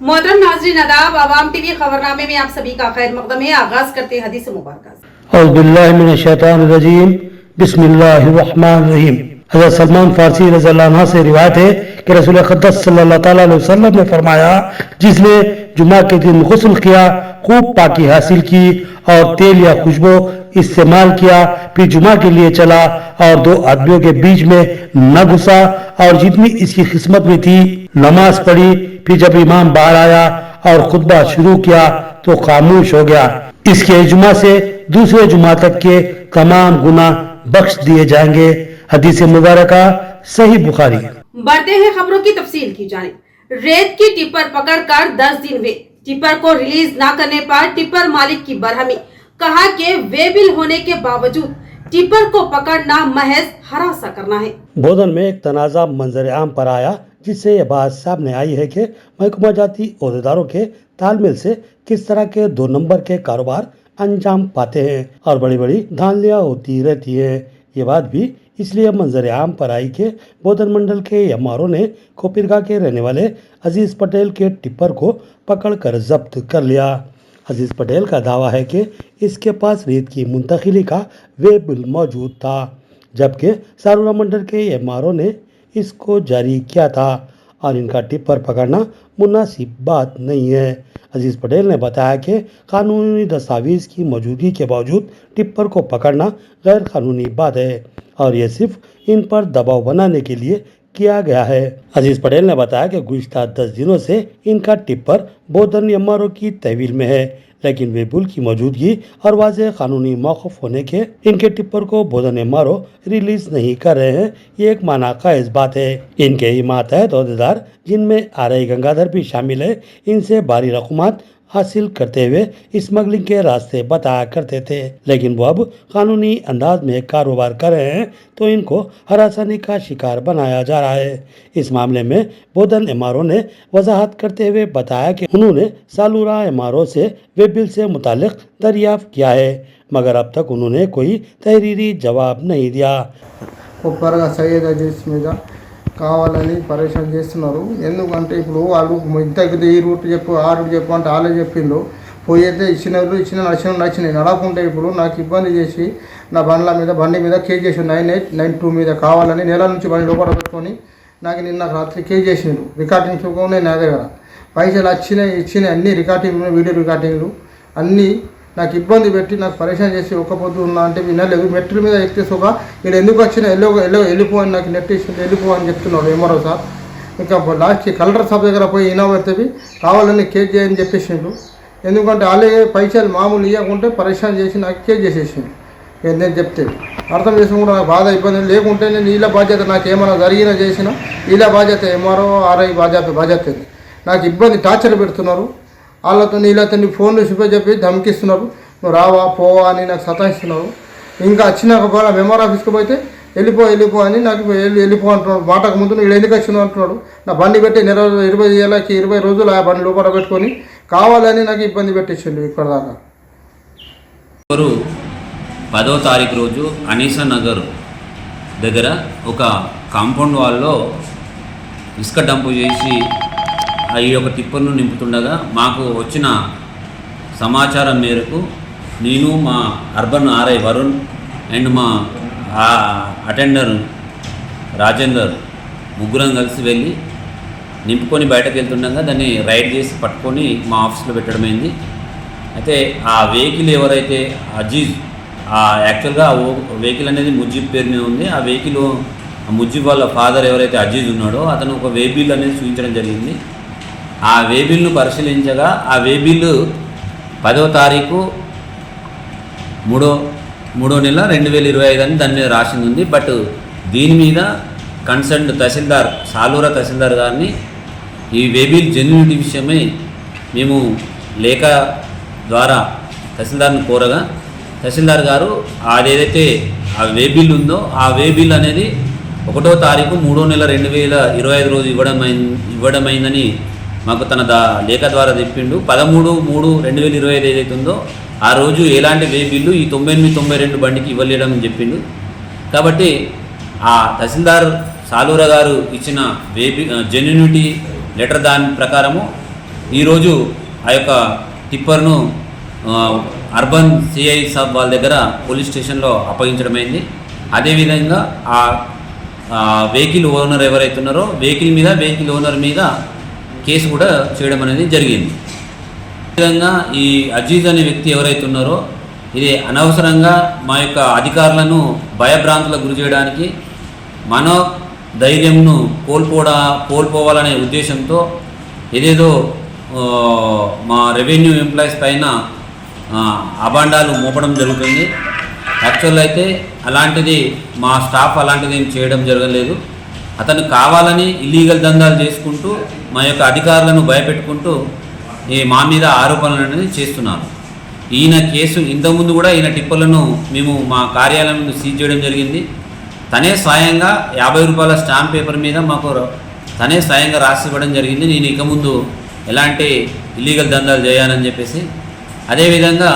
मोहतरम नाज़रीन आदाब, आवाम टीवी खबरनामे में आप सभी का खैर मकदम है। आगाज करते हैं हदीस मुबारक से। औज़ु बिल्लाहि मिनश शैतानिर रजीम, बिस्मिल्लाहिर रहमानिर रहीम। हज़रत सलमान फारसी रज़ियल्लाहु अन्हु से रिवायत है कि रसूल अक़दस सल्लल्लाहु तआला अलैहि वसल्लम ने फरमाया, जिसने जुमा के दिन गुस्ल किया, खूब पाकी हासिल की और तेल या खुशबू इस्तेमाल किया, फिर जुमा के लिए चला और दो आदमियों के बीच में न घुसा और जितनी इसकी किस्मत में थी नमाज पढ़ी, फिर जब इमाम बाहर आया और खुतबा शुरू किया तो खामोश हो गया, इसके जुमा से दूसरे जुमा तक के तमाम गुनाह बख्श दिए जाएंगे। हदीस मुबारका सही बुखारी। बढ़ते हैं खबरों की तफसील की जानिब। रेत की टिप्पर पकड़कर 10 दिन हुए, टिप्पर को रिलीज न करने पर टिप्पर मालिक की बरहमी, कहा कि वे बिल होने के बावजूद टिप्पर को पकड़ना महज हरासा करना है। बोधन में एक तनाज़ा मंजर आम पर आया, जिससे यह बात सामने आई है कि महकमा जाती ओहदेदारों के तालमेल से किस तरह के 2 नंबर के कारोबार अंजाम पाते हैं और बड़ी बड़ी धांधलियां होती रहती है। ये बात भी इसलिए मंजर आम पर आई कि बोधन मंडल के एमआरओ ने खोपिरगा के रहने वाले अजीज पटेल के टिप्पर को पकड़कर जब्त कर लिया। अजीज पटेल का दावा है कि इसके पास रेत की मुंतकिली का वे बिल मौजूद था, जबकि सारूरा मंडल के एमआरओ ने इसको जारी किया था और इनका टिप्पर पकड़ना मुनासिब बात नहीं है। अजीज पटेल ने बताया कि कानूनी दस्तावेज की मौजूदगी के बावजूद टिप्पर को पकड़ना गैर कानूनी बात है और ये सिर्फ इन पर दबाव बनाने के लिए किया गया है। अजीज पटेल ने बताया कि गुज़िश्ता 10 दिनों से इनका टिप्पर बोधन एमआरओ की तहवील में है, लेकिन वे बिल की मौजूदगी और वाज़ेह कानूनी मौक़िफ़ होने के इनके टिप्पर को बोधन एमआरओ रिलीज नहीं कर रहे हैं, ये एक मानाकाइज बात है। इनके ही मातहत अहदेदार, जिनमें आरआई गंगाधर भी शामिल है, इनसे भारी रकूमात हासिल करते हुए स्मगलिंग के रास्ते बताया करते थे, लेकिन वो अब कानूनी अंदाज में कारोबार कर रहे हैं तो इनको हरासानी का शिकार बनाया जा रहा है। इस मामले में बोधन एमआरओ ने वजाहत करते हुए बताया कि उन्होंने सालूरा एमआरओ से वे बिल से मुतालिक दरियाफ्त किया है, मगर अब तक उन्होंने कोई तहरीरी जवाब नहीं दिया। కొప్పరగా సయ్యద్ అజీజ్ మీద కావాలని పరేషాన్ చేస్తున్నారు. ఎందుకంటే ఇప్పుడు వాళ్ళు ఇంతకు ఈ రూట్ చెప్పు ఆ రూట్ చెప్పు అంటే వాళ్ళే చెప్పిండ్రు, పోయితే ఇచ్చిన నచ్చినాయి నడకుంటే ఇప్పుడు నాకు ఇబ్బంది చేసి నా బండి మీద కేజ్ చేసి 9892 మీద కావాలని నెల నుంచి బండి లోపల పెట్టుకొని నాకు నిన్న రాత్రి కేజ్ చేసిండ్రు. రికార్డింగ్ చూసుకొని నా దగ్గర పైసలు ఇచ్చినాయి అన్ని రికార్డింగ్ వీడియో రికార్డింగ్లు అన్నీ నాకు ఇబ్బంది పెట్టి నాకు పరేషాన్ చేసి ఒక్క పొద్దు ఉన్నా అంటే వినలేదు. మెట్ల మీద ఎక్కేసి ఒక వీడు ఎందుకు వచ్చినా వెళ్ళిపో అని నాకు నెట్టేసి వెళ్ళిపో అని చెప్తున్నాడు ఎంఆర్ఓ సార్. ఇంకా లాస్ట్ కలెక్టర్ సాబ్ దగ్గర పోయి ఇనా పెడితే కావాలని కేజ్ చేయని చెప్పేసిండు. ఎందుకంటే వాళ్ళే పైసలు మామూలు ఇవ్వకుంటే పరేషాన్ చేసి నాకు కేజ్ చేసేసిండు. నేను చెప్తే అర్థం చేసుకుని కూడా నాకు బాధ ఇబ్బంది లేకుంటే నేను వీళ్ళ బాధ్యత, నాకు ఏమైనా జరిగినా చేసినా వీళ్ళ బాధ్యత, ఎంఆర్ఓ ఆర్ఐ బాధ్యత నాకు ఇబ్బంది టార్చర్ పెడుతున్నారు. వాళ్ళతో వీళ్ళతో ఫోన్లు చెప్పి ధమకిస్తున్నారు, నువ్వు రావా పోవా అని నాకు సతాయిస్తున్నారు. ఇంకా వచ్చినాక ఒకవేళ మెమోర్ ఆఫీస్కి పోతే వెళ్ళిపో అని నాకు వెళ్ళిపో అంటున్నాడు. మాటకు ముందు వీళ్ళు ఎందుకు వచ్చినావు అంటున్నాడు. నా బండి పెట్టి 20 రోజులు ఆ బండి లోపల పెట్టుకొని కావాలని నాకు ఇబ్బంది పెట్టించండి ఇప్పటిదాకా. 10వ తారీఖు రోజు అనీసా నగర్ దగ్గర ఒక కాంపౌండ్ వాల్లో ఇసుక డంపు చేసి ఈ యొక్క టిప్పర్ను నింపుతుండగా మాకు వచ్చిన సమాచారం మేరకు నేను, మా అర్బన్ ఆర్ఐ వరుణ్ అండ్ మా అటెండర్ రాజేందర్ ముగ్గురం కలిసి వెళ్ళి నింపుకొని బయటకు వెళ్తుండగా దాన్ని రైడ్ చేసి పట్టుకొని మా ఆఫీస్లో పెట్టడమైంది. అయితే ఆ వెహికల్ ఎవరైతే అజీజ్, యాక్చువల్గా ఆ వెహికల్ అనేది ముజీబ్ పేరు మీద ఉంది. ఆ వెహికల్ ముజీబ్ వాళ్ళ ఫాదర్ ఎవరైతే అజీజ్ ఉన్నాడో అతను ఒక వే బిల్ అనేది చూపించడం జరిగింది. ఆ వే బిల్ను పరిశీలించగా ఆ వే బిల్లు 10వ తారీఖు 3వ నెల 2025 అని దాని మీద రాసింది ఉంది. బట్ దీని మీద కన్సర్న్ తహసీల్దార్, సాలూరా తహసీల్దార్ గారిని ఈ వే బిల్ జెన్యూనిటీ విషయమై మేము లేఖ ద్వారా తహసీల్దార్ని కోరగా తహసీల్దార్ గారు అదేదైతే ఆ వే బిల్ ఉందో ఆ వే బిల్ అనేది 1వ తారీఖు 3వ నెల 2025 రోజు ఇవ్వడమైందని మాకు తన లేఖ ద్వారా చెప్పిండు. 13/3/2025 ఏదైతే ఉందో ఆ రోజు ఎలాంటి వే బిల్లు ఈ 9892 బండికి ఇవ్వలేడని చెప్పిండు. కాబట్టి ఆ తహసీల్దార్ సాలూరా గారు ఇచ్చిన జెన్యూనిటీ లెటర్ దాని ప్రకారము ఈరోజు ఆ యొక్క టిప్పర్ను అర్బన్ సిఐ సాబ్ వాళ్ళ దగ్గర పోలీస్ స్టేషన్లో అప్పగించడమైంది. అదేవిధంగా ఆ వెహికల్ ఓనర్ ఎవరైతే ఉన్నారో వెహికల్ ఓనర్ మీద కేసు కూడా చేయడం అనేది జరిగింది. అదేవిధంగా ఈ అజీజ్ అనే వ్యక్తి ఎవరైతే ఉన్నారో ఇది అనవసరంగా మా యొక్క అధికారులను భయభ్రాంతులకు గురి చేయడానికి మనోధైర్యంను కోల్పోవాలనే ఉద్దేశంతో ఏదేదో మా రెవెన్యూ ఎంప్లాయీస్ పైన అబాండాలు మోపడం జరుగుతుంది. యాక్చువల్ అయితే అలాంటిది మా స్టాఫ్ అలాంటిది ఏం చేయడం జరగలేదు. అతను కావాలని ఇల్లీగల్ దందాలు చేసుకుంటూ మా యొక్క అధికారులను భయపెట్టుకుంటూ మా మీద ఆరోపణలు అనేది చేస్తున్నారు. ఈయన కేసు ఇంతకుముందు కూడా ఈయన టిప్పర్లను మేము మా కార్యాలయం సీజ్ చేయడం జరిగింది. తనే స్వయంగా 50 రూపాయల స్టాంప్ పేపర్ మీద మాకు తనే స్వయంగా రాసి ఇవ్వడం జరిగింది. నేను ఇక ముందు ఎలాంటి ఇల్లీగల్ దందాలు చేయాలని చెప్పేసి. అదేవిధంగా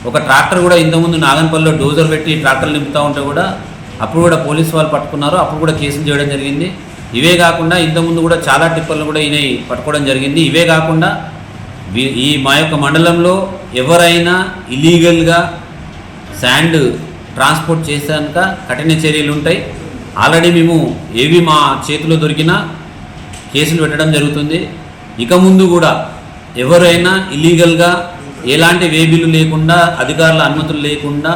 ఒక ట్రాక్టర్ కూడా ఇంతకుముందు నాగన్పల్లిలో డోజర్ పెట్టి ట్రాక్టర్లు నింపుతూ ఉంటే కూడా అప్పుడు కూడా పోలీసు వాళ్ళు పట్టుకున్నారు. అప్పుడు కూడా కేసులు చేయడం జరిగింది. ఇవే కాకుండా ఇంతకుముందు కూడా చాలా టిప్పర్లు కూడా ఈయన పట్టుకోవడం జరిగింది. ఇవే కాకుండా ఈ మా యొక్క మండలంలో ఎవరైనా ఇల్లీగల్గా శాండ్ ట్రాన్స్పోర్ట్ చేసాక కఠిన చర్యలు ఉంటాయి. ఆల్రెడీ మేము ఏవి మా చేతిలో దొరికినా కేసులు పెట్టడం జరుగుతుంది. ఇక ముందు కూడా ఎవరైనా ఇల్లీగల్గా ఎలాంటి వేబిలు లేకుండా అధికారుల అనుమతులు లేకుండా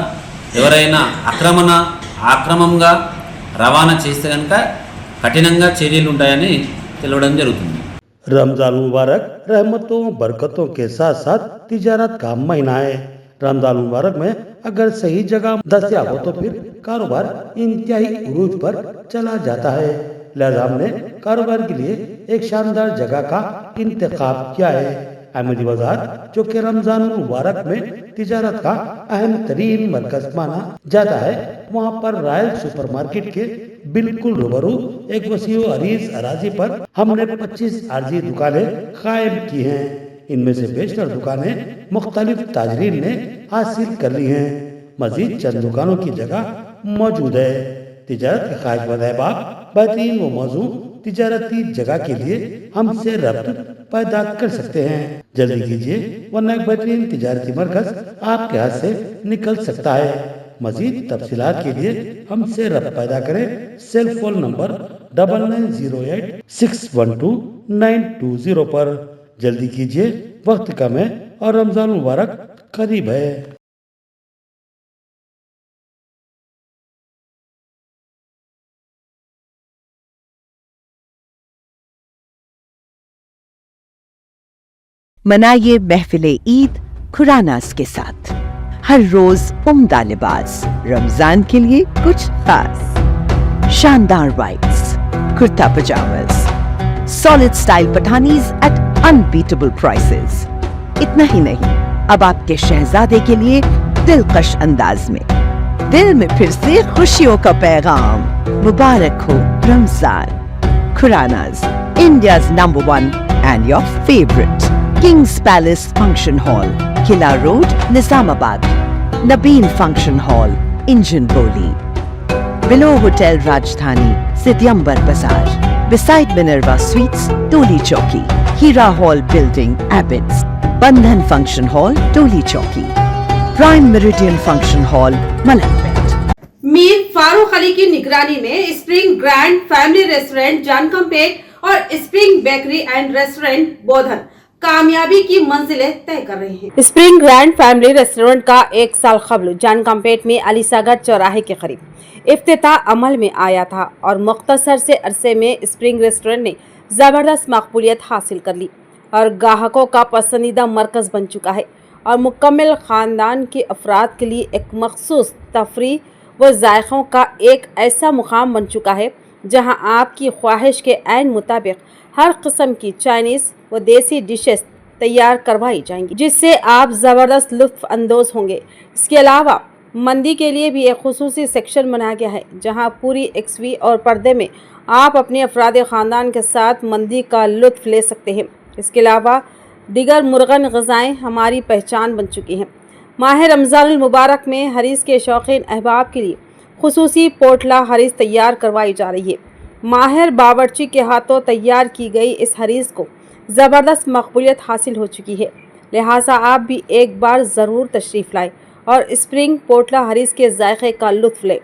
ఎవరైనా అక్రమంగా రవాణా చేస్తే కనుక కఠినంగా చర్యలు ఉంటాయని తెలవడం జరుగుతుంది. रमजान मुबारक रहमतों बरकतों के साथ साथ तिजारत का महीना है। रमजान मुबारक में अगर सही जगह दस्तयाब हो तो फिर कारोबार इंतहाई उरूज पर चला जाता है। लिहाजा हमने कारोबार के लिए एक शानदार जगह का इंतखाब किया है। अहमदी बाजार जो कि रमजान मुबारक में तिजारत का अहम तरीन मरकज माना जाता है, वहाँ पर रॉयल सुपरमार्केट के बिल्कुल रूबरू एक वसीओ अरीज अराजी पर हमने 25 आरजी दुकानें कायम की हैं। इनमें से बेशतर दुकानें मुख्तलिफ ताजरीन ने हासिल कर ली हैं। मजीद चंद दुकानों की जगह मौजूद है। तिजारत के ख्वाहिशमंद अहबाब बेहतरीन व मौजूद तिजारती जगह के लिए हमसे रब्त पैदा कर सकते हैं। जल्दी कीजिए वरना एक बेहतरीन तिजारती मरकज आपके हाथ से निकल सकता है। मजीद तफसीलात के लिए हमसे रब्त पैदा करें। सेल फोन नंबर 9908612920 पर। जल्दी कीजिए, वक्त कम है और रमजान मुबारक करीब है। मनाइए महफिल ईद खुरानास के साथ। हर रोज उम्दा लिबास, रमजान के लिए कुछ खास। शानदार whites, kurta pyjamas, solid style Pathanis at unbeatable prices. इतना ही नहीं, अब आपके शहजादे के लिए दिलकश अंदाज में दिल में फिर से खुशियों का पैगाम। मुबारक हो Ramzan. Khuranas, India's number 1 and your favorite. King's Palace Function Hall, Kila Road, Nizamabad. Nabeen Function Hall, Injin Boli. Below Hotel Rajdhani, Sidyambar Bazaar. Beside Minerva Suites, Toli Chowki. Hira Hall Building, Abbots. Bandhan Function Hall, Toli Chowki. Prime Meridian Function Hall, Malakpet. Mir Farooq Ali की निगरानी में spring grand family restaurant जानकमपेट और spring bakery and restaurant बोधन कामयाबी की मंजिलें तय कर रहे हैं। स्प्रिंग ग्रैंड फैमिली रेस्टोरेंट का 1 साल कबल जानकमपेट में अलीसागर चौराहे के करीब इफ्तिताह अमल में आया था और मुख्तसर से अरसे में स्प्रिंग रेस्टोरेंट ने ज़बरदस्त मकबूलियत हासिल कर ली और ग्राहकों का पसंदीदा मरकज़ बन चुका है और मुकम्मल ख़ानदान के अफराद के लिए एक मखसूस तफरीह व जायक़ों का एक ऐसा मुकाम बन चुका है जहां आपकी ख्वाहिश के ऐन मुताबिक हर किस्म की चाइनीज़ व देसी डिशेस तैयार करवाई जाएंगी, जिससे आप ज़बरदस्त लुत्फ़ अंदोज़ होंगे। इसके अलावा मंदी के लिए भी एक खुसूसी सेक्शन बनाया गया है जहां पूरी एक्सवी और पर्दे में आप अपने अफराद ख़ानदान के साथ मंदी का लुत्फ़ ले सकते हैं। इसके अलावा दिगर मुर्गन ग़िज़ाएँ हमारी पहचान बन चुकी हैं। माह रमज़ान मुबारक में हरीस के शौकीन अहबाब के लिए खुसूसी पोटला हरीस तैयार करवाई जा रही है। माहिर बावर्ची के हाथों तैयार की गई इस हरीस को ज़बरदस्त मकबूलियत हासिल हो चुकी है, लिहाजा आप भी एक बार ज़रूर तशरीफ़ लाएं और स्प्रिंग पोटला हरीस के जायके का लुत्फ़ लें।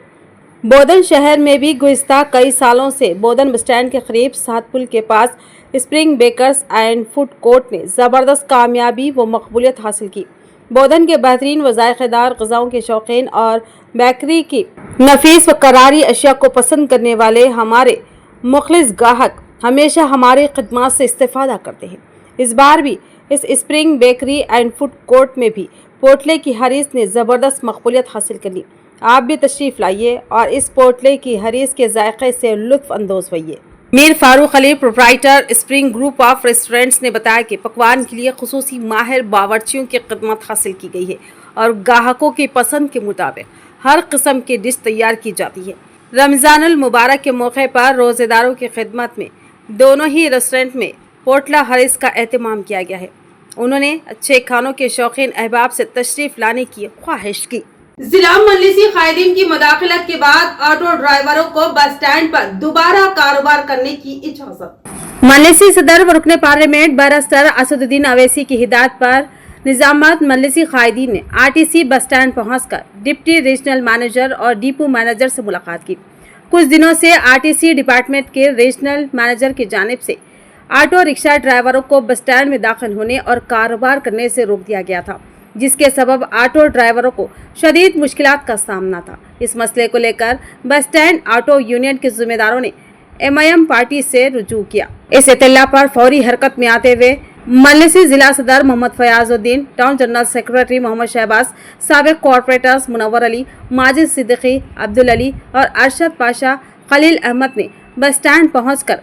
बोधन शहर में भी गुज़िश्ता कई सालों से बोधन बस स्टैंड के करीब सात पुल के पास spring bakers and food court ने ज़बरदस्त कामयाबी व मकबूलियत हासिल की। बोधन के बेहतरीन व जायकेदार ग़िज़ाओं के शौकीन और बेकरी की नफीस व करारी अशिया को पसंद करने वाले हमारे मुखलिस गाहक हमेशा हमारी खिदमत से इस्तेफ़ादा करते हैं। इस बार भी इस spring bakery and food court में भी पोटले की हरीस ने ज़बरदस्त मकबूलियत हासिल कर ली। आप भी तशरीफ़ लाइए और इस पोटले की हरीस के जायके से लुत्फ़ अंदोज़ होइए। Mir Farooq Ali, proprietor spring group of restaurants ने बताया कि पकवान के लिए खुसूसी माहिर बावर्चियों की खिदमत हासिल की गई है और ग्राहकों की पसंद के मुताबिक हर किस्म की डिश तैयार की जाती है। रमज़ानुल मुबारक के मौके पर रोज़ेदारों की खिदमत में दोनों ही रेस्टोरेंट में पोटला हरीस का एहतमाम किया गया है। उन्होंने अच्छे खानों के शौकीन अहबाब से तशरीफ़ लाने की ख्वाहिश की। जिला मजलिसी कायदीन की मुदाखलत के बाद ऑटो ड्राइवरों को बस स्टैंड पर दोबारा कारोबार करने की इजाजत। मजलिसी सदर व रुकने पार्लियामेंट बैरिस्टर असदुद्दीन अवैसी की हिदायत पर निजामत मजलिसी कायदीन ने आरटीसी बस स्टैंड पहुंचकर डिप्टी रीजनल मैनेजर और डिपो मैनेजर से मुलाकात की। कुछ दिनों से आरटीसी डिपार्टमेंट के रीजनल मैनेजर की जानिब से ऑटो रिक्शा ड्राइवरों को बस स्टैंड में दाखिल होने और कारोबार करने से रोक दिया गया था, जिसके सबब ऑटो ड्राइवरों को शदीद मुश्किलात का सामना था। इस मसले को लेकर बस स्टैंड ऑटो यूनियन के जिम्मेदारों ने MIM पार्टी से रुजू किया। इस इत्तला पर फौरी हरकत में आते हुए मजलिसी जिला सदर Mohammed Fayazuddin, town general secretary Mohammed Shahbaz, साबिक कॉर्पोरेटर्स मुनव्वर अली, माजिद सिद्दीकी, अब्दुल अली और अरशद पाशा खलील अहमद ने बस स्टैंड पहुंचकर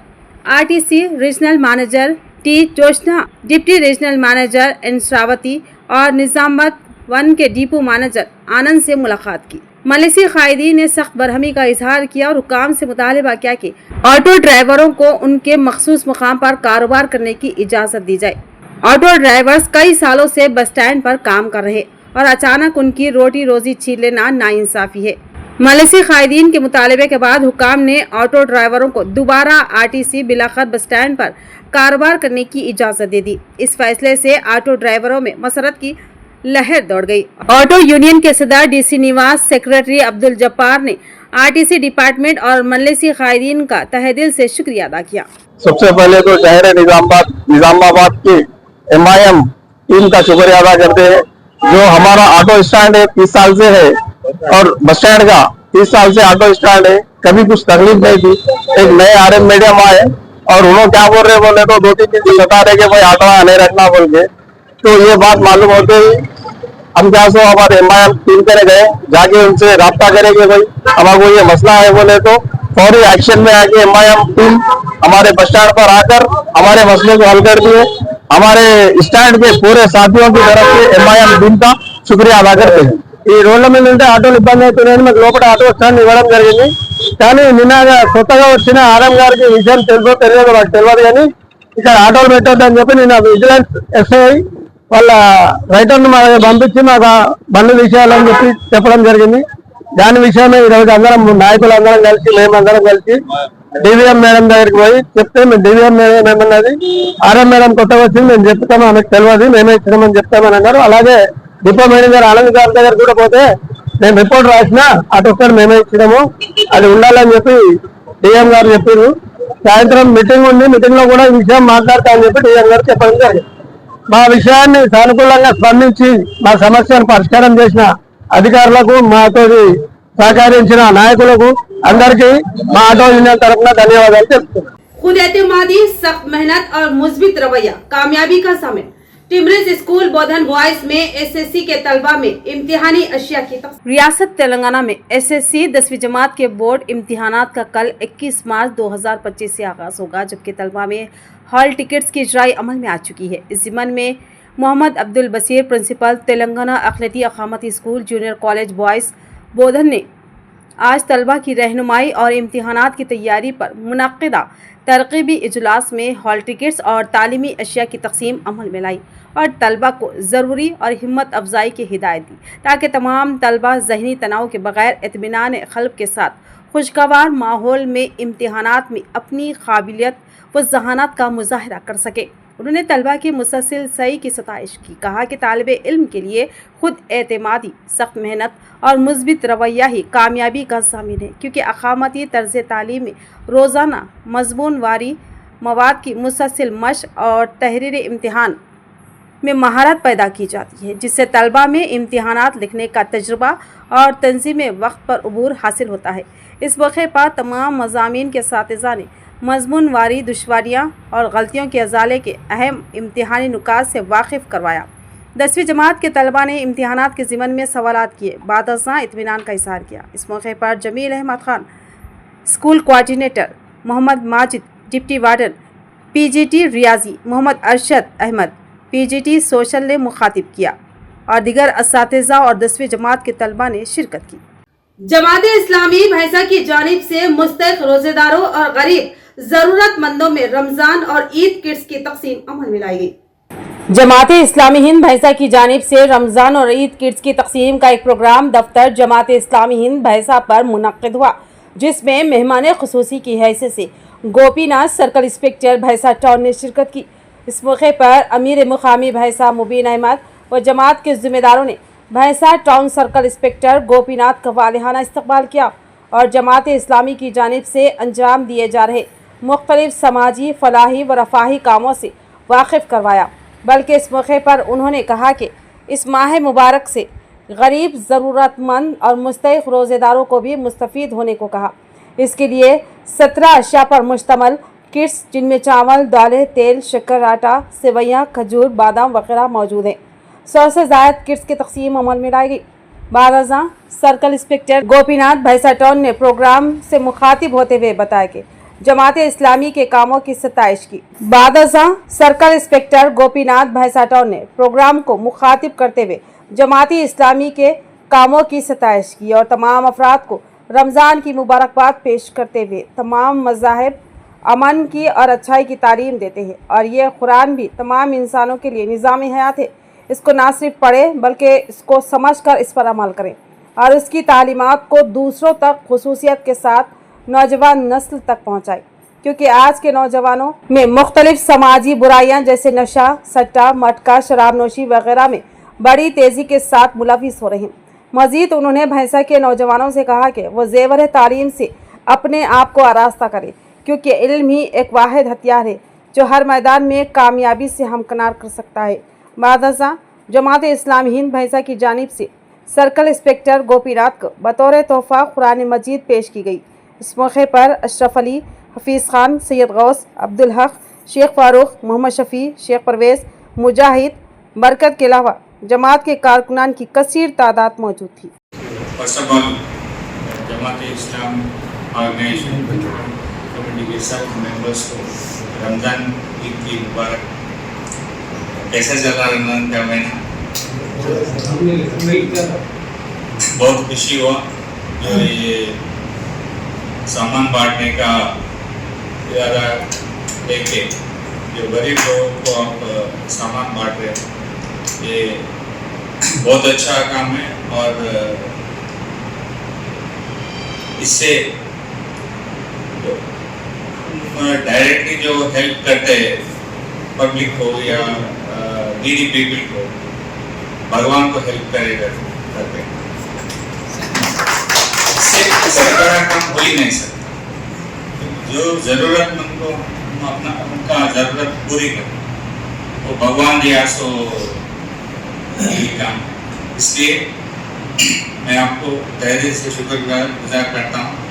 RTC regional manager T Joshna, deputy regional manager N Shravathi और निजामत 1 के डिपो मैनेजर आनंद से मुलाकात की। मजलिसी कायदीन ने सख्त बरहमी का इजहार किया और हुकाम से मुतालबा किया कि ऑटो ड्राइवरों को उनके मखसूस मुकाम पर कारोबार करने की इजाज़त दी जाए। ऑटो ड्राइवर्स कई सालों से बस स्टैंड पर काम कर रहे और अचानक उनकी रोटी रोजी छीन लेना नाइंसाफ़ी है। मजलिसी कायदीन के मुतालबे के बाद हुकाम ने ऑटो ड्राइवरों को दोबारा आरटीसी बिलाखत बस स्टैंड पर कारोबार करने की इजाज़त दे दी। इस फैसले से ऑटो ड्राइवरों में मसरत की लहर दौड़ गई। ऑटो यूनियन के सदर DC निवास सेक्रेटरी अब्दुल जब्बार ने आरटीसी डिपार्टमेंट और मजलिसी कायदीन का तहे दिल से शुक्रिया अदा किया। सबसे पहले तो शहर निजामाबाद की MIM टीम का शुक्रिया अदा करते हैं, जो हमारा ऑटो स्टैंड है 30 साल से है और बस स्टैंड का 30 साल से ऑटो स्टैंड है, कभी कुछ तकलीफ नहीं थी। एक नए RM मीडियम आए और उन्होंने क्या बोल रहे बोले तो 2-3 दिन बता रहे कि भाई ऑटो नहीं रखना बोल के, तो ये बात मालूम होते ही हम क्या सो हमारे MIM टीम पे गए, जाके उनसे राब्ता करेंगे भाई हमारे ये मसला है बोले तो फौरी एक्शन में आके MIM टीम हमारे बस स्टैंड पर आकर हमारे मसले को हल कर दिए। हमारे स्टैंड के पूरे साथियों की तरफ से MIM टीम का शुक्रिया अदा करते हैं। ఈ రోడ్ల మీద ఉంటే ఆటోలు ఇబ్బంది అవుతున్నాయని మాకు లోపల ఆటో స్టాండ్ ఇవ్వడం జరిగింది, కానీ నిన్న కొత్తగా వచ్చిన RM గారికి విషయం తెలియదు మాకు తెలియదు, కానీ ఇక్కడ ఆటోలు పెట్టొద్దని చెప్పి నిన్న విజిలెన్స్ SI వాళ్ళ రైటర్ను మా పంపించి మాకు బండ్లు తీసేయాలని చెప్పి చెప్పడం జరిగింది। దాని విషయమే ఈరోజు అందరం నాయకులందరం కలిసి మేమందరం కలిసి DVM మేడం దగ్గరికి పోయి చెప్తే మేము DVM మేడం ఏమన్నది RM మేడం కొత్తగా వచ్చింది మేము చెప్తాము ఆమెకు తెలియదు మేమే ఇచ్చినామని చెప్తామని అన్నారు। అలాగే డిపో మేనేజర్ ఆనంద్ గారి దగ్గర కూడా పోతే మేము రిపోర్ట్ రాసిన అటొక్కటి మేమే ఇచ్చినాము, అది ఉండాలని చెప్పి DM గారు చెప్పారు। సాయంత్రం మీటింగ్ ఉంది, మీటింగ్ లో కూడా ఈ విషయం మాట్లాడతా అని చెప్పి DM గారు చెప్పడం జరిగింది। మా విషయాన్ని సానుకూలంగా స్పందించి మా సమస్యను పరిష్కారం చేసిన అధికారులకు, మాతో సహకరించిన నాయకులకు అందరికీ మా ఆటో యూనియన్ తరఫున ధన్యవాదాలు తెలుపుతున్నాను। खुद एतमादी, सख्त मेहनत और मुस्बित रवैया कामयाबी का सामिल। टिमरिज स्कूल बोधन बॉयज में SSC के तलबा में इम्तिहानी अशिया की तकसीम। रियासत तेलंगाना में SSC 10वीं जमात के बोर्ड इम्तिहानात का कल 21 मार्च 2025 से आगाज होगा, जबकि तलबा में हॉल टिकट्स की इजराई अमल में आ चुकी है। इस ज़िमन में मोहम्मद अब्दुल बसीर, प्रिंसिपल तेलंगाना अखिलती अकामती school junior college boys Bodhan ने आज तलबा की रहनुमाई और इम्तिहानात की तैयारी पर मुनक्किदा तरकीबी इजलास में हॉल टिकट्स और तालीमी अशिया की तकसीम अमल में लाई और तलबा को ज़रूरी और हिम्मत अफजाई की हिदायत दी, ताकि तमाम तलबा ज़हनी तनाव के बग़ैर इत्मीनान क़ल्ब के साथ खुशगवार माहौल में इम्तिहानात में अपनी काबिलियत व ज़हानत का मुज़ाहरा कर सके। उन्होंने तलबा की मुसलसल सही की सताइश की। कहा कि तालिब इल्म के लिए खुद एतमादी, सख्त मेहनत और मुस्बित रवैया ही कामयाबी का ज़ामिन है, क्योंकि अक़ामती तर्ज़ तालीम में रोज़ाना मज़मून वारी मवाद की मुसलसल मशक़ और तहरीर इम्तिहान में महारत पैदा की जाती है, जिससे तलबा में इम्तिहानात लिखने का तजुर्बा और तंज़ीम वक्त पर अबूर हासिल होता है। इस मौके पर तमाम मज़ामीन के असातिज़ा ने मज़मून वारी दुश्वारियाँ और गलतियों के अज़ाले के अहम इम्तिहानी नुकात से वाकिफ़ करवाया। 10वीं जमात के तलबा ने इम्तिहानात के ज़िमन में सवालात किए, बाद अज़ां इत्मीनान का इज़हार किया। इस मौके पर Jameel Ahmed Khan, school coordinator Mohammed Majid, deputy warden PGT रियाजी मोहम्मद अरशद अहमद, PGT सोशल ने मुखातिब किया और दीगर असातिज़ा और 10वीं जमात के तलबा ने शिरकत की। जमात इस्लामी भैंसा की जानिब से मुस्तहिक़ रोजेदारों और गरीब जरूरतमंदों में रमजान और ईद किट्स की तकसीम अमल में लाई गई। जमात इस्लामी हिंद भैंसा की जानिब से रमजान और ईद किट्स की तकसीम का एक प्रोग्राम दफ्तर जमात इस्लामी हिंद भैंसा पर मुनक्किद हुआ, जिसमें मेहमान खुसूसी की हैसियत से गोपीनाथ सर्कल इंस्पेक्टर भैंसा टाउन ने शिरकत की। इस मौके पर अमीर मुकामी भैंसा मुबीन अहमद व जमात के ज़िम्मेदारों ने भैंसा टाउन सर्कल इंस्पेक्टर गोपीनाथ का वालिहाना इस्तकबाल किया और जमात इस्लामी की जानिब से अंजाम दिए जा रहे मुख्तलिफ समाजी, फलाही व रफ़ाही कामों से वाकिफ़ करवाया। बल्कि इस मौके पर उन्होंने कहा कि इस माह मुबारक से गरीब, ज़रूरतमंद और मुस्तहिक़ रोज़ेदारों को भी मुस्तफ़ीद होने को कहा। इसके लिए 17 अशिया पर मुश्तमल किट्स, जिनमें चावल, दालें, तेल, शक्कर, आटा, सेवइयाँ, खजूर, बादाम वगैरह मौजूद हैं। 100 से ज़ायद किट्स की तकसीम अमल में लाई गई। बारज़ां सर्कल इंस्पेक्टर गोपीनाथ भैंसा टाउन ने प्रोग्राम से मुखातिब होते हुए बताया कि जमात इस्लामी के कामों की सताइश की। बारज़ां सर्कल इंस्पेक्टर गोपीनाथ भैंसा टाउन ने प्रोग्राम को मुखातिब करते हुए जमाती इस्लामी के कामों की सताइश की और तमाम अफराद को रमज़ान की मुबारकबाद पेश करते हुए तमाम मज़ाहिब अमन की और अच्छाई की तालीम देते हैं और ये कुरान भी तमाम इंसानों के लिए निज़ाम हयात है। इसको ना सिर्फ पढ़ें बल्कि इसको समझकर इस पर अमल करें और उसकी तालीमात को दूसरों तक खुसूसियत के साथ नौजवान नस्ल तक पहुँचाएं, क्योंकि आज के नौजवानों में मुख्तलिफ समाजी बुराइयाँ जैसे नशा, सट्टा, मटका, शराब नोशी वगैरह में बड़ी तेज़ी के साथ मुलविस हो रहे हैं। मज़ीद उन्होंने भैंसा के नौजवानों से कहा कि वो ज़ेवर तालीम से अपने आप को आरास्ता करें, क्योंकि इल्म ही एक वाहिद हथियार है जो हर मैदान में कामयाबी से हमकिनार कर सकता है। बादशाह जमात इस्लामी हिंद भैंसा की जानिब से सर्कल इंस्पेक्टर गोपीनाथ को बतौर तोहफ़ा कुरान मजीद पेश की गई। इस मौके पर अशरफ अली, हफीज़ खान, सैयद गौस, अब्दुल हक, शेख फारूक, मोहम्मद शफ़ी, शेख परवेज़, मुजाहिद, बरकत के अलावा जमात के कारकुनान की कसीर तादाद मौजूद थी। First of all Jamaat Islam organisation committee के सब मेंबर्स को रमज़ान ईद की मुबारक। कैसा चला रमज़ान का महीना? बहुत खुशी हुआ जो ये सामान बांटने का इरादा लेके जो गरीब लोगों को आप सामान बांट रहे हैं, ये बहुत अच्छा काम है और इससे डायरेक्टली जो हेल्प करते हैं पब्लिक को या नीडी पीपल को, भगवान को हेल्प करेगा करते हैं। इससे बड़ा काम हो ही नहीं सकता। जो ज़रूरतमंद को हम अपना उनका ज़रूरत पूरी करें, वो भगवान दिया सो ये काम। इसलिए मैं आपको तहे दिल से शुक्रगुजार करता हूँ।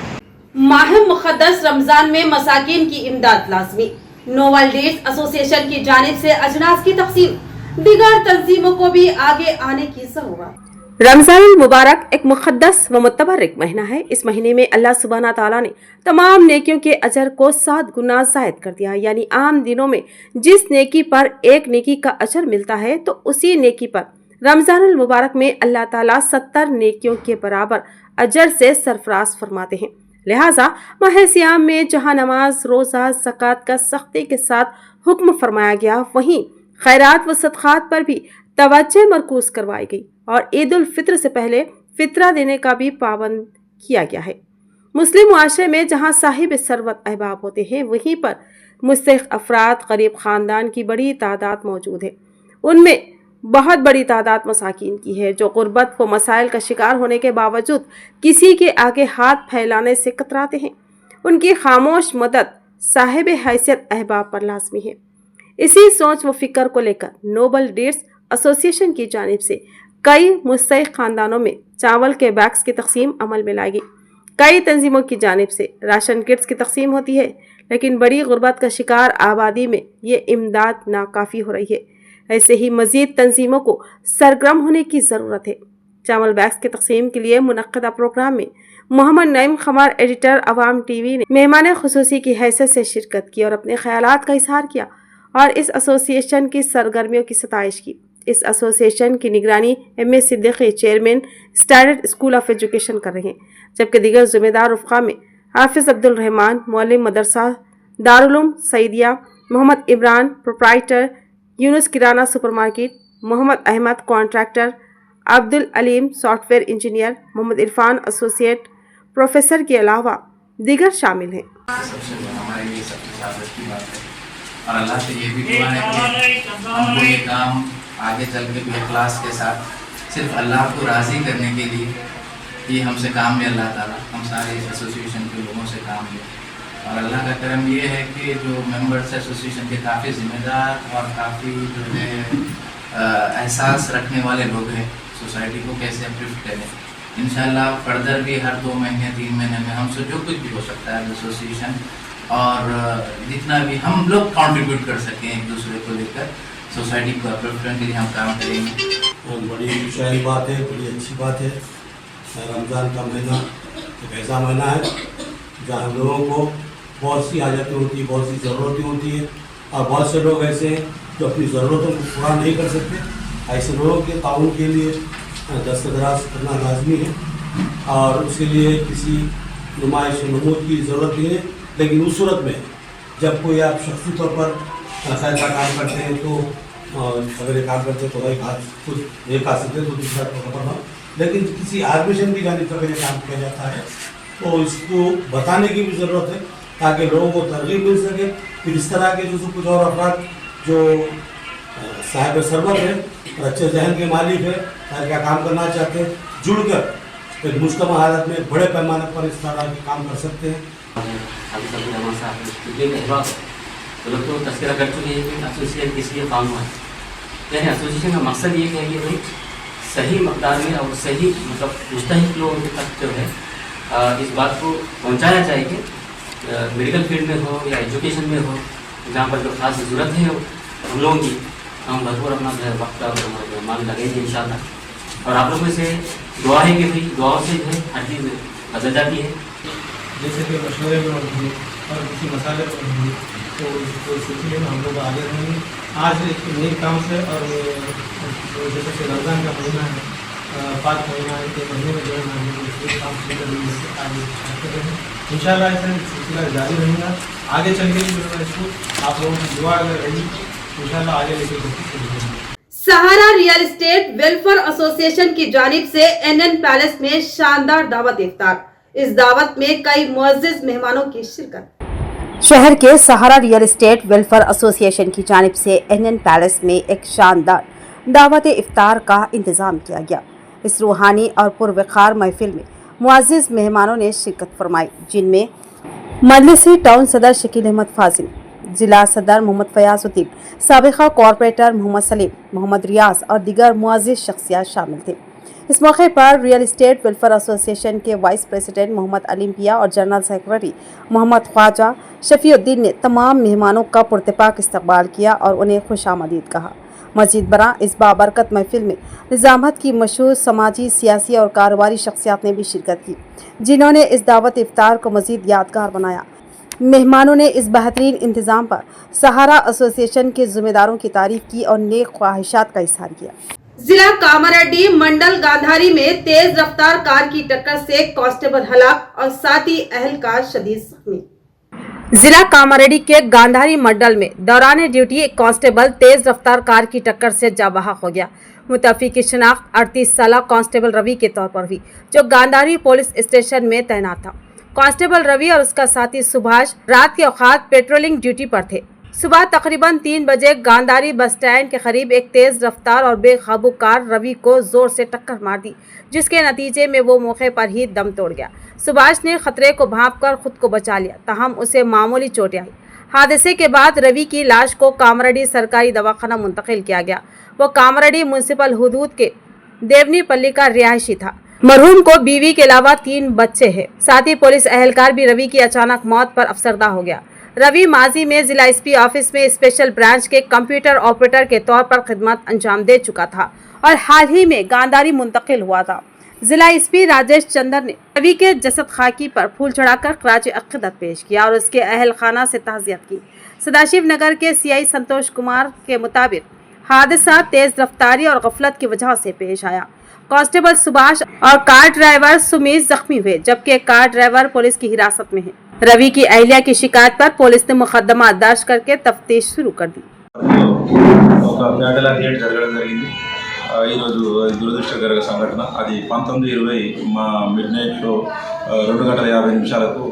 माह मुक़द्दस रमज़ान में मसाकिन की इमदाद लाज़मी। नोवल डेज एसोसिएशन की जानिब से अजनास की तकसीम, दीगर तंजीमों को भी आगे आने की ज़रूरत। रमज़ान मुबारक एक मुक़द्दस व मुतबर्रिक महीना है। इस महीने में अल्लाह सुब्हाना ताला ने तमाम नेकियों के अजर को 7 गुना ज़ायद कर दिया। यानी आम दिनों में जिस नेकी पर एक नेकी का अजर मिलता है, तो उसी नेकी पर रमज़ान मुबारक में अल्लाह ताला 70 नेकियों के बराबर अजर से सरफराज फरमाते हैं। लिहाजा माह सियाम में जहाँ नमाज, रोज़ा, ज़कात का सख्ती के साथ हुक्म फरमाया गया, वहीं खैरात व सदक़ात पर भी तवज्जो मरकूज़ करवाई गई और ईद उल फित्र से पहले फितरा देने का भी पाबंद किया गया है। मुस्लिम मुआशरे में जहाँ साहिब सरवत अहबाब होते हैं, वहीं पर मुस्तहिक अफराद गरीब ख़ानदान की बड़ी तादाद मौजूद है। उनमें बहुत बड़ी तादाद मसाकीन की है जो गुर्बत व मसाइल का शिकार होने के बावजूद किसी के आगे हाथ फैलाने से कतराते हैं। उनकी खामोश मदद साहिब हैसियत अहबाब पर लाजमी है। इसी सोच व फिक्र को लेकर नोबल डीड्स एसोसिएशन की जानिब से कई मुस्तहिक खानदानों में चावल के बैग्स की तकसीम अमल में लाएगी। कई तंजीमों की जानिब से राशन किट्स की तकसीम होती है, लेकिन बड़ी गुर्बत का शिकार आबादी में ये इमदाद नाकाफ़ी हो रही है। ऐसे ही मज़ीद तंजीमों को सरगर्म होने की ज़रूरत है। चावल बैग्स की तकसीम के लिए मुनक्किदा प्रोग्राम में मोहम्मद नईम खमार एडिटर अवाम टीवी ने मेहमान खुसूसी की हैसियत से शिरकत की और अपने ख्यालात का इजहार किया और इस एसोसिएशन की सरगर्मियों की सताइश की। इस एसोसिएशन की निगरानी M A. Siddiqui chairman standard school of education कर रहे हैं, जबकि दीगर ज़िम्मेदार रुफ़क़ा में हाफिज़ अब्दुल रहमान मुअल्लिम मदरसा Darul Uloom Saeedia, Mohammed Imran proprietor Yunus Kirana supermarket, Mohammed Ahmed contractor, Abdul Aleem software engineer, Mohammed Irfan associate professor के अलावा दीगर शामिल हैं। हमारे लिए सबसे शाबाश की बात है और अल्लाह से ये भी दुआ है कि हमको ये काम आगे चल के भी इखलास के साथ सिर्फ अल्लाह को राज़ी करने के लिए ये हमसे काम ले अल्लाह ताला, हम सारे इस एसोसिएशन के लोगों से काम लें। और अल्लाह का करम ये है कि जो मेंबर्स एसोसिएशन के काफ़ी ज़िम्मेदार और काफ़ी जो है एहसास रखने वाले लोग हैं सोसाइटी को कैसे अपलिफ्ट करें। इंशाल्लाह फर्दर भी हर 2 महीने 3 महीने में हमसे जो कुछ भी हो सकता है एसोसिएशन और जितना भी हम लोग कंट्रीब्यूट कर सकें एक दूसरे को लेकर सोसाइटी को अपलिफ्टमेंट के लिए हम काम करेंगे। बड़ी शायरी बात है, बड़ी अच्छी बात है। रमज़ान का महीना एक ऐसा महीना है जहाँ हम लोगों को बहुत सी हाजतें होती हैं, बहुत सी ज़रूरतें होती हैं और बहुत से लोग ऐसे हैं जो अपनी ज़रूरतों को पूरा नहीं कर सकते। ऐसे लोगों के ताउन के लिए दस्तदराज करना लाजमी है और उसके लिए किसी नुमाइश नमूद की ज़रूरत नहीं है, लेकिन उस सूरत में जब कोई आप शख्सी तौर पर खैर का काम करते हैं तो अगर ये काम करते हैं तो एक हाथ खुद एक हाथ से तो दूसरा पकड़ना, लेकिन किसी आर्मिशन की जानिब से अगर ये काम किया जाता है तो इसको बताने की भी ज़रूरत है ताकि लोगों को तरगीब मिल सके। फिर इस तरह के जो कुछ और अफराद जो साहिब सरबत है और अच्छे जहन के मालिक है और क्या काम करना चाहते हैं, जुड़कर एक मुश्तमा हालत में बड़े पैमाने पर इस तरह के काम कर सकते हैं। तो लोग तो तस्करा कर चुके हैं कि एसोसिएशन किस लिए काम हुआ है। यानी एसोसिएशन का मकसद ये है कि भाई सही मकदार में और सही मतलब मुस्तहिक लोगों के तक जो है इस बात को पहुंचाया जाए कि मेडिकल फील्ड में हो या एजुकेशन में हो, जहाँ पर जो खास ज़रूरत है हम लोगों की, हम भरपूर अपना वक्त और मान लगेंगे इंशाल्लाह। और आप लोगों से दुआ है कि भाई दुआओं से जो है हर चीज़ बदल जाती है। जैसे कि मशवरे में होंगे और किसी मसाले पर होंगे तो इस सिलसिले में हम लोग आगे रहेंगे। आज एक नए काम से और जैसे कि रमज़ान का महीना है, 5 महीना है, 1 महीने में जो है हम काम शुरू कर आगे करते रहें। इंशाल्लाह ऐसा सिलसिला जारी रहेगा। आगे चल के जो है इसको आप लोगों की दुआ अगर रही इंशाल्लाह आगे लेके चलेंगे। सहारा रियल एस्टेट वेलफेयर एसोसिएशन की जानिब से एनएन पैलेस में शानदार दावत इफ्तार। इस दावत में कई मुअज़्ज़िज़ मेहमानों की शिरकत। शहर के सहारा रियल एस्टेट वेलफेयर एसोसिएशन की जानिब से एनएन पैलेस में एक शानदार दावत इफ्तार का इंतज़ाम किया गया। इस रूहानी और पुरवक़ार महफिल में मुअज़्ज़िज़ मेहमानों ने शिरकत फरमाई, जिनमें मजलिसी टाउन सदर शकील अहमद फाजिल, जिला सदर मोहम्मद फयाज़ुद्दीन, साबिक़ा कॉरपोरेटर मोहम्मद सलीम, मोहम्मद रियाज और दीगर मुअज़्ज़िज़ शख्सियात शामिल थे। इस मौके पर रियल एस्टेट वेलफेयर एसोसिएशन के वाइस प्रेसिडेंट मोहम्मद अलीम पिया और जनरल सेक्रेटरी मोहम्मद ख्वाजा शफीउद्दीन ने तमाम मेहमानों का पुरतपाक इस्तकबाल किया और उन्हें खुशामदीद कहा। मज़ीद बरा इस बाबरकत महफिल में निज़ामत की मशहूर समाजी, सियासी और कारोबारी शख्सियात ने भी शिरकत की, जिन्होंने इस दावत इफ्तार को मज़ीद यादगार बनाया। मेहमानों ने इस बेहतरीन इंतज़ाम पर सहारा एसोसिएशन के ज़िम्मेदारों की तारीफ की और नेक ख्वाहिशात का इज़हार किया। जिला कामारेड्डी मंडल गांधारी में तेज रफ्तार कार की टक्कर से कांस्टेबल हलाक और साथी अहलकार शदीद जख्मी। जिला कामारेड्डी के गांधारी मंडल में दौरान ड्यूटी एक कांस्टेबल तेज रफ्तार कार की टक्कर से जाबहक हो गया। मुतफ़ी की शनाख्त 38 साला कांस्टेबल रवि के तौर पर हुई, जो गांधारी पुलिस स्टेशन में तैनात था। कांस्टेबल रवि और उसका साथी सुभाष रात के औकात पेट्रोलिंग ड्यूटी पर थे। सुबह तकरीबन 3 बजे गांधारी बस स्टैंड के करीब एक तेज रफ्तार और बेकाबू कार रवि को जोर से टक्कर मार दी, जिसके नतीजे में वो मौके पर ही दम तोड़ गया। सुभाष ने खतरे को भांपकर खुद को बचा लिया, ताहम उसे मामूली चोटें आई। हादसे के बाद रवि की लाश को कामरडी सरकारी दवाखाना मुंतकिल किया गया। वो कामरडी म्युनिसिपल हुदूद के देवनीपल्ली का रिहायशी था। मरहूम को बीवी के अलावा 3 बच्चे हैं। साथ ही पुलिस एहलकार भी रवि की अचानक मौत पर अफसरदा हो गया। रवि माजी में जिला एसपी ऑफिस में स्पेशल ब्रांच के कंप्यूटर ऑपरेटर के तौर पर खिदमत अंजाम दे चुका था और हाल ही में गांधारी मुंतकिल हुआ था। जिला एसपी राजेश चंद्र ने रवि के जसद खाकी पर फूल चढ़ाकर खराज अकीदत पेश किया और उसके अहल खाना से ताज़ियत की। सदाशिव नगर के सीआई संतोष कुमार के मुताबिक हादसा तेज रफ्तारी और गफलत की वजह से पेश आया। कांस्टेबल सुभाष और कार ड्राइवर सुमीत जख्मी हुए, जबकि कार ड्राइवर पुलिस की हिरासत में है। रवि की अहलिया की शिकायत पर पुलिस ने मुकदमा दर्ज करके तफ्तीश शुरू कर दी। ఈరోజు దురదృష్టకర సంఘటన అది 19:20 మా మిడ్ నైట్లో 2:50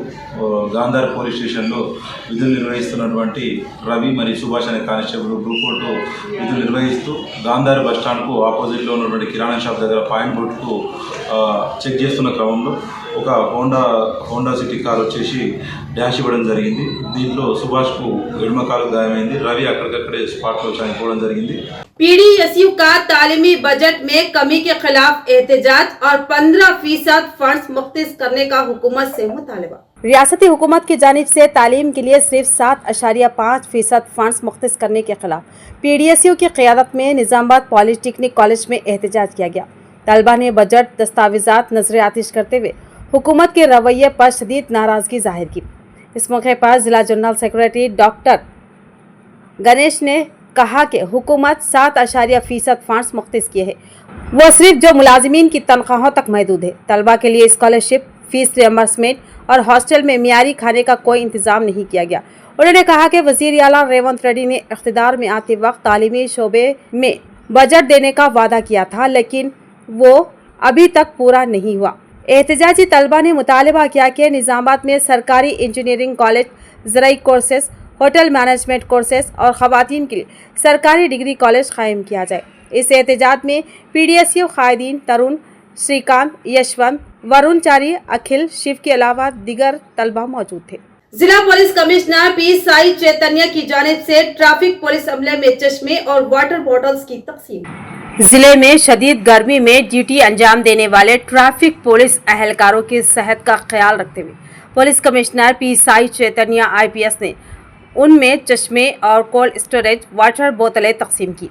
గాంధార్ పోలీస్ స్టేషన్లో విధులు నిర్వహిస్తున్నటువంటి రవి మరియు సుభాష్ అనే కానిస్టేబుల్ గ్రూప్ 4 విధులు నిర్వహిస్తూ గాంధార్ బస్ స్టాండ్కు ఆపోజిట్లో ఉన్నటువంటి కిరాణా షాప్ దగ్గర పాయింట్ బోర్డుకు చెక్ చేస్తున్న క్రమంలో ఒక హోండా సిటీ కార్ వచ్చేసి డాష్ ఇవ్వడం జరిగింది। దీంట్లో సుభాష్కు ఎడమ కాలు గాయమైంది। రవి అక్కడికక్కడే స్పాట్లో చనిపోవడం జరిగింది। पीडीएसयू का तालीमी बजट में कमी के खिलाफ एहतजाज और 15% फंड्स मुख्तस करने का हुकूमत से मुतालबा। रियासती हुकूमत की जानिब से तालीम के लिए सिर्फ 7.5% फंड्स मुख्तस करने के खिलाफ पीडीएसयू की क़यादत में निज़ामाबाद पॉलिटेक्निक कॉलेज में एहतजाज किया गया। तलबा ने बजट दस्तावेजात नजर आतिश करते हुए हुकूमत के रवैये पर शदीद नाराज़गी जाहिर की। इस मौके पर जिला जनरल सेक्रेटरी डॉक्टर गणेश ने कहा कि हुकूमत 7.5% फंड्स मुख्तस किए हैं, वो सिर्फ जो मुलाजिमीन की तनख्वाहों तक महदूद है। तलबा के लिए स्कॉलरशिप, फीस रियम्बर्समेंट और हॉस्टल में मियारी खाने का कोई इंतजाम नहीं किया गया। उन्होंने कहा कि वज़ीर आला रेवंत रेड्डी ने इख्तिदार में आते वक्त तालीमी शोबे में बजट देने का वादा किया था, लेकिन वो अभी तक पूरा नहीं हुआ। एहतजाजी तलबा ने मुतालबा किया कि निज़ामाबाद में सरकारी इंजीनियरिंग कॉलेज, ज़राई कोर्सेस, होटल मैनेजमेंट कोर्सेस और ख़वातीन के लिए सरकारी डिग्री कॉलेज कायम किया जाए। इस एहतजाज में पीडीएसयू कायदीन तरुण, श्रीकांत, यशवंत, वरुण चारी, अखिल, शिव के अलावा दीगर तलबा मौजूद थे। जिला पुलिस कमिश्नर पी साई चैतन्य की जानिब से ट्रैफिक पुलिस अमले में चश्मे और वाटर बॉटल्स की तकसीम। जिले में शदीद गर्मी में ड्यूटी अंजाम देने वाले ट्रैफिक पुलिस अहलकारों की सेहत का ख्याल रखते हुए police commissioner P Sai Chaitanya IPS ने उनमें चश्मे और कोल्ड स्टोरेज वाटर बोतलें तकसीम की।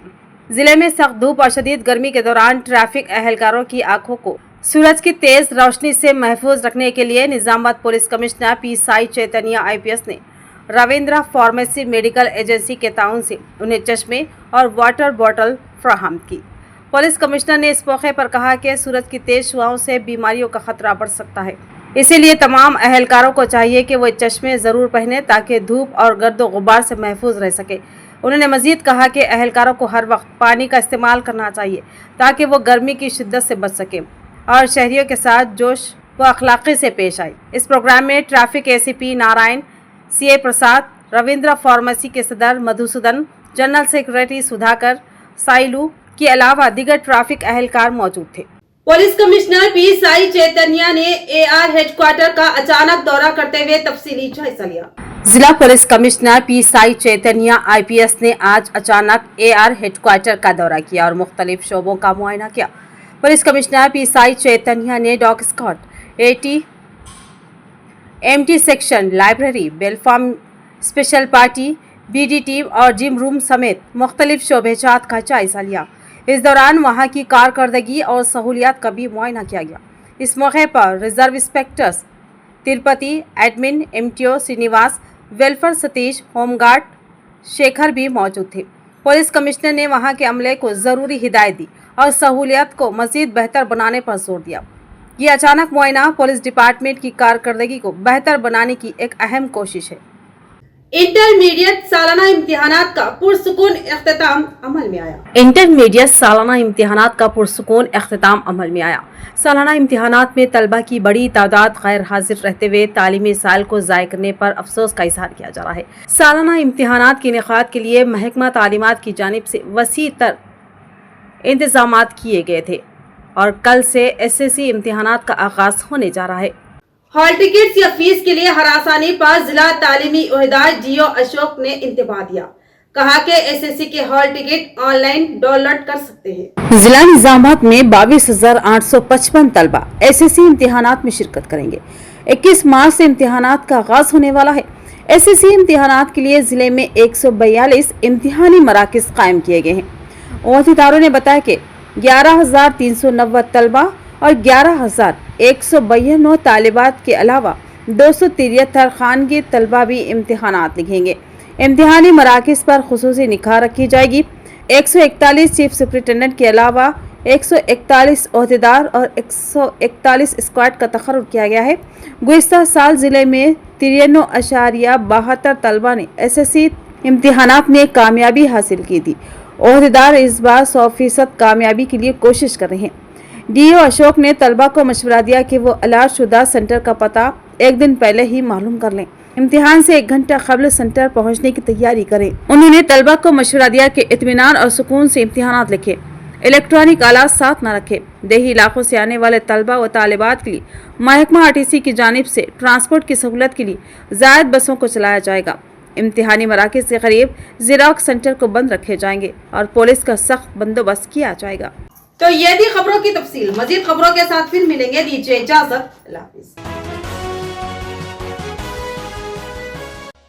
जिले में सख्त धूप और शदीद गर्मी के दौरान ट्रैफिक एहलकारों की आंखों को सूरज की तेज रोशनी से महफूज रखने के लिए Nizamabad police commissioner P Sai Chaitanya IPS ने रविंद्रा फार्मेसी मेडिकल एजेंसी के ताउन से उन्हें चश्मे और वाटर बोतल फराहम की। पुलिस कमिश्नर ने इस मौके पर कहा कि सूरज की तेज शुआओं से बीमारियों का खतरा बढ़ सकता है, इसीलिए तमाम अहलकारों को चाहिए कि वो चश्मे ज़रूर पहने ताकि धूप और गर्द गुबार से महफूज रह सके। उन्होंने मजीद कहा कि अहलकारों को हर वक्त पानी का इस्तेमाल करना चाहिए ताकि वो गर्मी की शिद्दत से बच सके और शहरियों के साथ जोश व अखलाक़ी से पेश आए। इस प्रोग्राम में ट्रैफिक ACP नारायण, CA प्रसाद, रविंद्रा फार्मेसी के सदर मधुसूदन, जनरल सेक्रेटरी सुधाकर, साइलू के अलावा दीगर ट्रैफिक अहलकार मौजूद थे। Police commissioner P Sai Chaitanya ने AR हेडक्वार्टर का अचानक दौरा करते हुए तफसीली जायजा लिया। जिला police commissioner P Sai Chaitanya IPS ने आज अचानक AR हेडक्वार्टर का दौरा किया और मुख्तलिफ शोबों का मुआयना किया। Police commissioner P Sai Chaitanya ने dog squad, AT, MT section, library, बेलफार्म स्पेशल पार्टी, BD टीम और जिम रूम समेत मुख्तलिफ शोबेजात का जायजा लिया। इस दौरान वहां की कारकर्दगी और सहूलियात का भी मुआयना किया गया। इस मौके पर reserve inspectors Tirupati, admin MTO Srinivas, welfare Satish, home guard Shekhar भी मौजूद थे। पुलिस कमिश्नर ने वहां के अमले को ज़रूरी हिदायत दी और सहूलियत को मज़ीद बेहतर बनाने पर जोर दिया। ये अचानक मुआयना पुलिस डिपार्टमेंट की कारकर्दगी को बेहतर बनाने की एक अहम कोशिश है। इंटरमीडिएट सालाना इम्तिहानात का पुरसुकून इख्तिताम अमल में आया। इंटरमीडिएट सालाना इम्तिहानात का पुरसुकून इख्तिताम अमल में आया। सालाना इम्तिहानात में तलबा की बड़ी तादाद गैर हाजिर रहते हुए तालीमी साल को ज़ाय करने पर अफसोस का इजहार किया जा रहा है। सालाना इम्तिहानात के इनेकाद के लिए महकमा तालीमात की जानिब से वसी तर इंतजामात किए गए थे और कल से SSC इम्तिहानात का आगाज होने जा रहा है। हॉल टिकट या फीस के लिए हरासानी पर जिला तालीमी ओहदेदार DO अशोक ने इंतबाह दिया। कहा कि SSC के हॉल टिकट ऑनलाइन डाउनलोड कर सकते हैं। जिला निजामाबाद में 22,855 तलबा SSC इम्तिहानात में शिरकत करेंगे। 21 मार्च से इम्तिहानात का आगाज होने वाला है। SSC इम्तिहानात के लिए जिले में 142 इम्तिहानी मराकज कायम किए गए हैं। ओहदेदारों ने बताया कि 11,390 तलबा और 11,192 तालिबात के अलावा 273 खानगी तलबा भी इम्तिहानात लिखेंगे। इम्तिहानी मराकज़ पर खुसूसी निगाह रखी जाएगी। 141 चीफ सुपरिटेंडेंट के अलावा 141 ओहदेदार और 141 स्क्वाड का तखर्रुर किया गया है। गुज़िश्ता साल ज़िले में 93.72 तलबा ने SSC इम्तिहानात में कामयाबी हासिल की थी। ओहदेदार इस बार 100% कामयाबी के लिए कोशिश कर रहे हैं। DO अशोक ने तलबा को मशवरा दिया कि वो अलाट शुदा सेंटर का पता एक दिन पहले ही मालूम कर लें। इम्तिहान से 1 घंटा कबल सेंटर पहुंचने की तैयारी करें। उन्होंने तलबा को मशवरा दिया कि इत्मीनान और सुकून से इम्तिहानात लिखें, इलेक्ट्रॉनिक आलात साथ न रखें। देही इलाकों से आने वाले तलबा व तालिबात के लिए महकमा RTC की जानिब से ट्रांसपोर्ट की सहूलत के लिए ज़ायद बसों को चलाया जाएगा। इम्तिहानी मराकज़ के करीब ज़ेरॉक्स सेंटर को बंद रखे जाएंगे और पुलिस का सख्त बंदोबस्त किया जाएगा। तो ये थी खबरों की तफसील। मजीद खबरों के साथ फिर मिलेंगे। दीजिए इजाजत। अल्लाह हाफिज़।